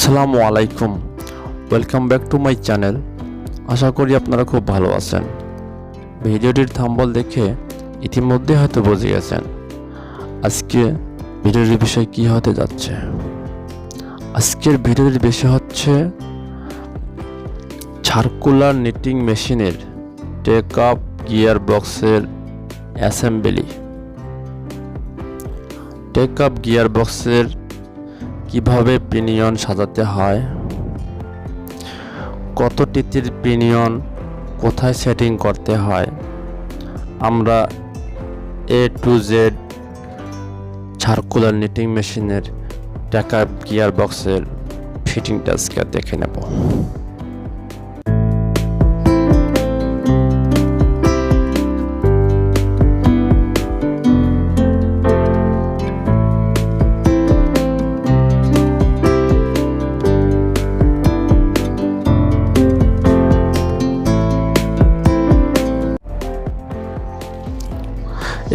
আসসালামু আলাইকুম, welcome back to my channel. আশা করি আপনারা খুব ভালো আছেন। ভিডিওটির থাম্বনেল দেখে ইতিমধ্যে হয়তো বুঝে গেছেন আজকে ভিডিওটির বিষয় কি হতে যাচ্ছে। আজকের ভিডিওটির বিষয় হচ্ছে সার্কুলার নিটিং মেশিনের টেক-আপ গিয়ার বক্সের অ্যাসেম্বলি। টেক-আপ গিয়ার বক্সের কিভাবে পিনিয়ন সাজাতে হয়, কত তিতির পিনিয়ন কোথায় সেটিং করতে হয়, আমরা A to Z circular knitting মেশিনের টেক-আপ গিয়ার বক্সের ফিটিংটা আজকে দেখে নেব।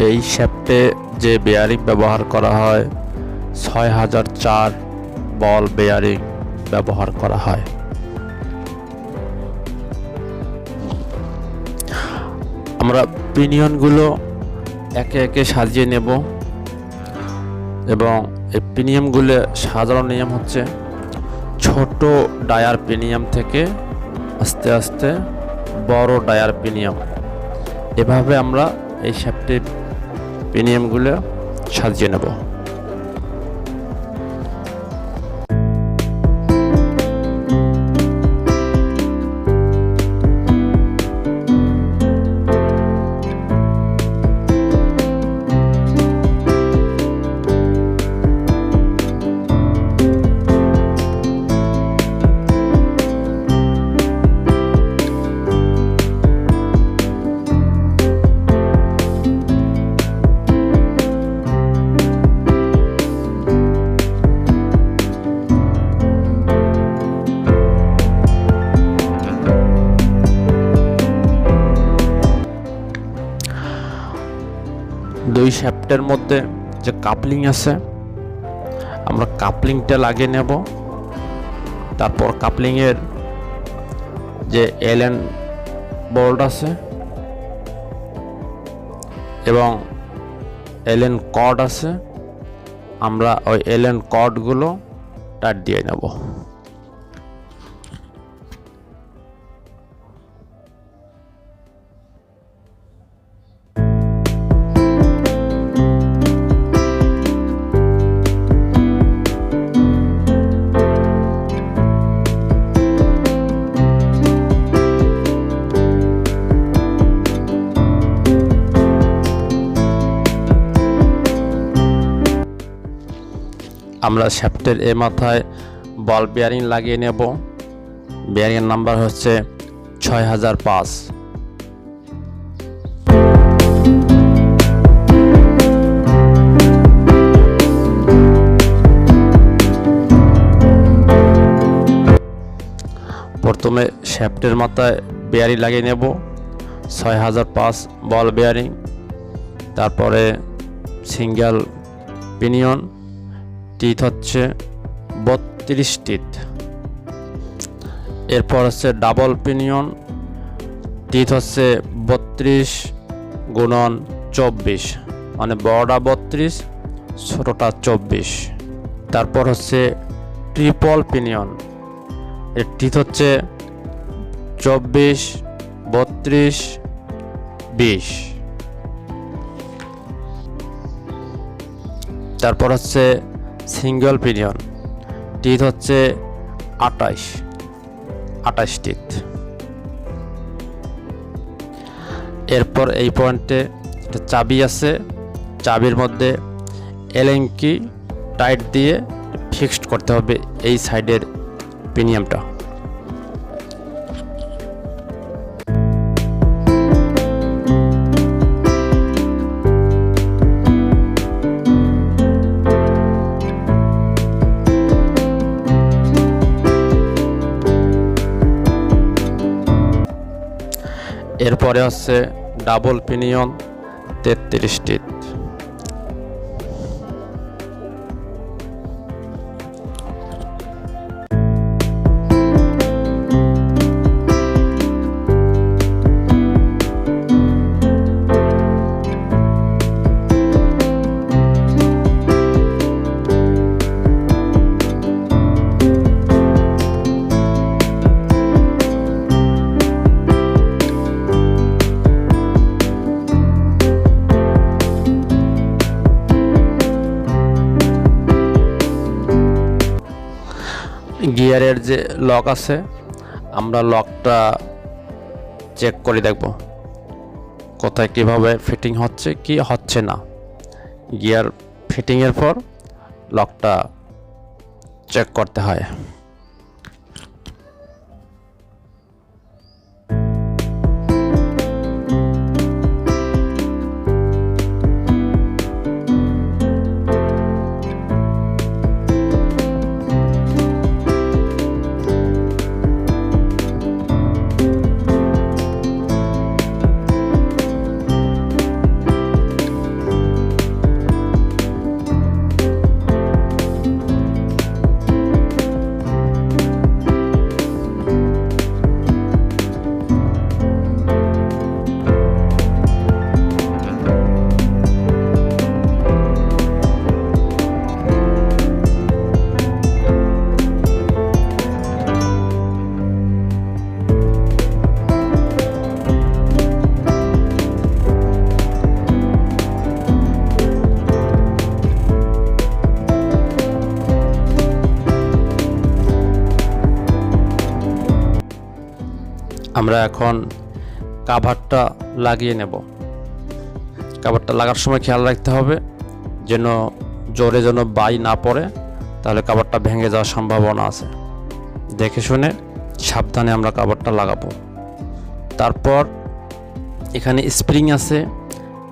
এই শ্যাফটে যে বেয়ারিং ব্যবহার করা হয় 6004 বল বেয়ারিং ব্যবহার করা হয়। আমরা পিনিয়নগুলো একে একে সাজিয়ে নেব এবং এই পিনিয়নগুলো সাজানোর নিয়ম হচ্ছে ছোট ডায়ার পিনিয়ন থেকে আস্তে আস্তে বড় ডায়ার পিনিয়ন, এভাবে আমরা এই শ্যাফটে পিনিয়নগুলো সাজিয়ে নেব। দুই শ্যাফটের মধ্যে যে কাপলিং আছে আমরা কাপলিংটা লাগিয়ে নেব। তারপর কাপলিংয়ের যে এলএন বোল্ট আছে এবং এলএন কর্ড আছে, আমরা ওই এলএন কর্ডগুলো টাইট দিয়ে নেব। আমরা শ্যাফটের এ মাথায় বল বেয়ারিং লাগিয়ে নেব। বেয়ারিংয়ের নাম্বার হচ্ছে 6005। প্রথমে শ্যাফটের মাথায় বেয়ারিং লাগিয়ে নেব 6005 বল বেয়ারিং, তারপরে সিঙ্গেল পিনিয়ন টিথ হচ্ছে 32 টিথ, এরপর হচ্ছে ডাবল পিনিয়ন টিথ হচ্ছে 32 গুণন 24, মানে বড়টা 32 ছোটটা 24। তারপর হচ্ছে ট্রিপল পিনিয়ন, এর টিথ হচ্ছে 24 32 20। তারপর হচ্ছে সিঙ্গেল পিনিয়ন টিথ হচ্ছে 28 টিথ। এরপর এই পয়েন্টে একটা চাবি আছে, চাবির মধ্যে এলএন কি টাইট দিয়ে ফিক্সড করতে হবে এই সাইডের পিনিয়নটা। এরপরে হচ্ছে ডাবল পিনিয়ন 33 টিথ। গিয়ারের যে লক আছে, আমরা লকটা চেক করে দেখব কোথায় কিভাবে ফিটিং হচ্ছে কি হচ্ছে না। গিয়ার ফিটিংয়ের পর লকটা চেক করতে হয়। আমরা এখন কাভারটা লাগিয়ে নেব। কাভারটা লাগার সময় খেয়াল রাখতে হবে যেন জোরে যেন বাই না পড়ে, তাহলে কাভারটা ভেঙে যাওয়ার সম্ভাবনা আছে। দেখে শুনে সাবধানে আমরা কাভারটা লাগাবো। তারপর এখানে স্প্রিং আছে,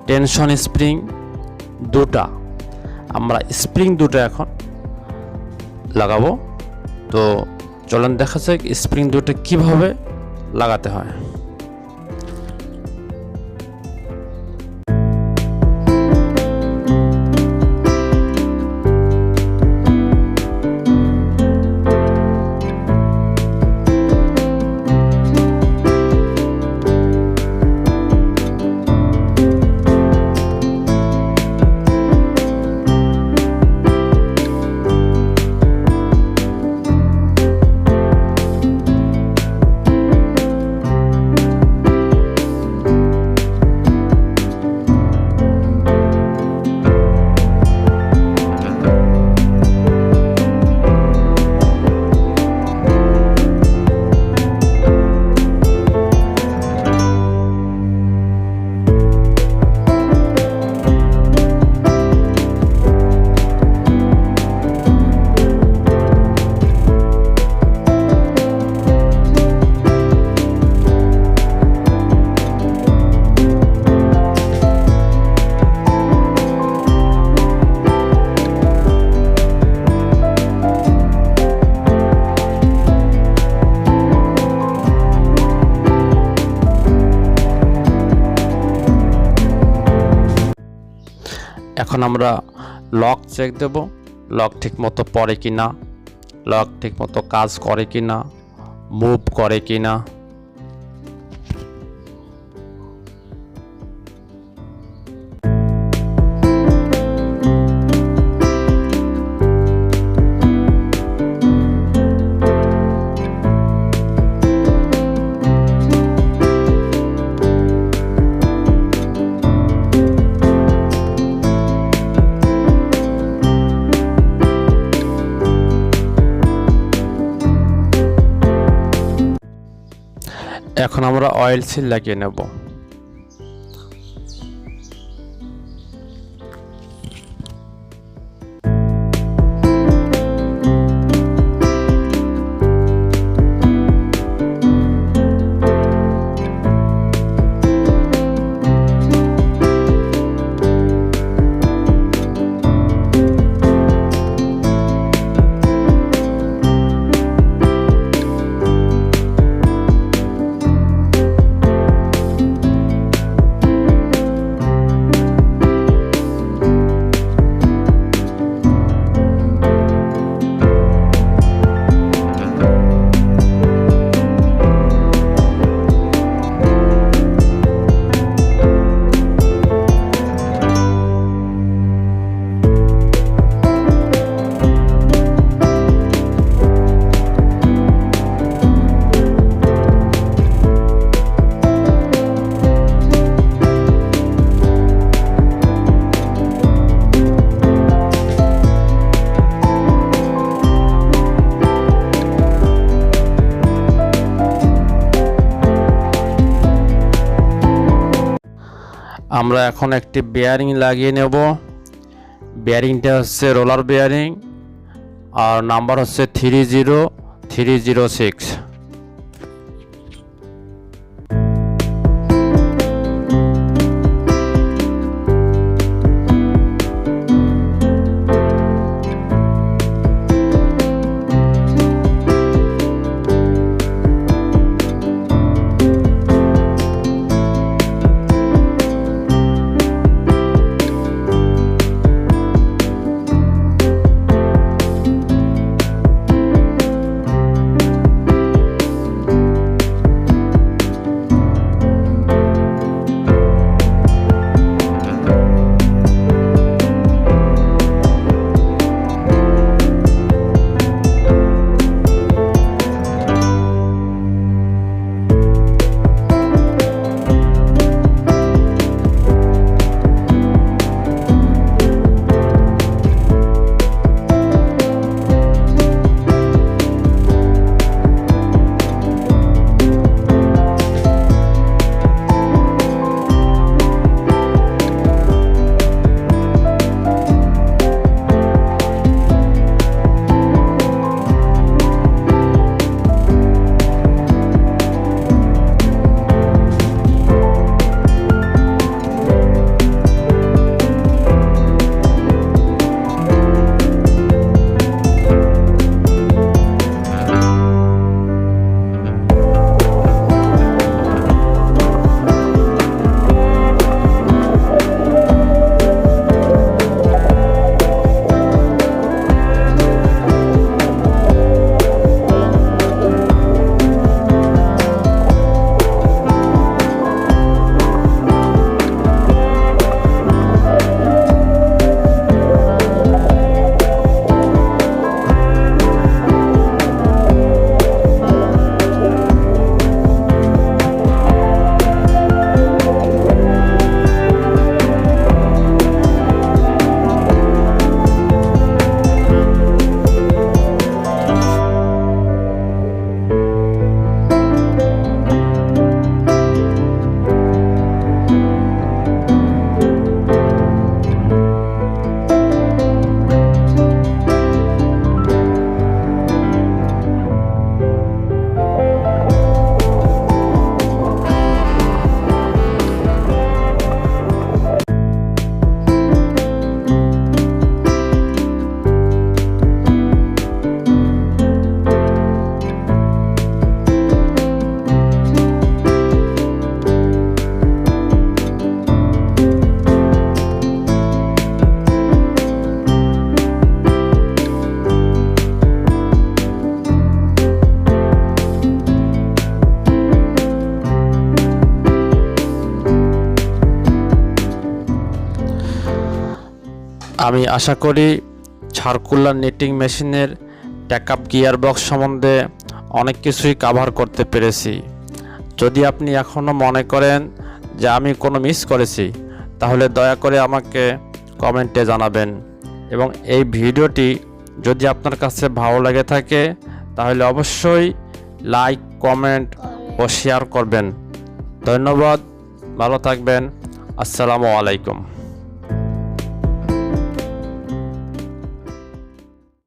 টেনশন স্প্রিং দুটা। আমরা স্প্রিং দুটো এখন লাগাবো। তো চলেন দেখা যাক স্প্রিং দুটো কিভাবে লাগাতে হয়। এখন আমরা লক চেক দেব, লক ঠিকমতো পড়ে কিনা, লক ঠিকমতো কাজ করে কিনা, মুভ করে কিনা। এখন আমরা অয়েল সিল লাগিয়ে নেব। আমরা এখন একটি বেয়ারিং লাগিয়ে নেব। বেয়ারিংটা হচ্ছে রোলার বেয়ারিং আর নাম্বার হচ্ছে 30306। আমি আশা করি সার্কুলার নেটিং মেশিনের ট্যাক-আপ গিয়ারবক্স সম্বন্ধে অনেক কিছুই কভার করতে পেরেছি। যদি আপনি এখনও মনে করেন যে আমি কোনো মিস করেছি, তাহলে দয়া করে আমাকে কমেন্টে জানাবেন। এবং এই ভিডিওটি যদি আপনার কাছে ভালো লাগে থাকে তাহলে অবশ্যই লাইক, কমেন্ট ও শেয়ার করবেন। ধন্যবাদ, ভালো থাকবেন। আসসালামু আলাইকুম।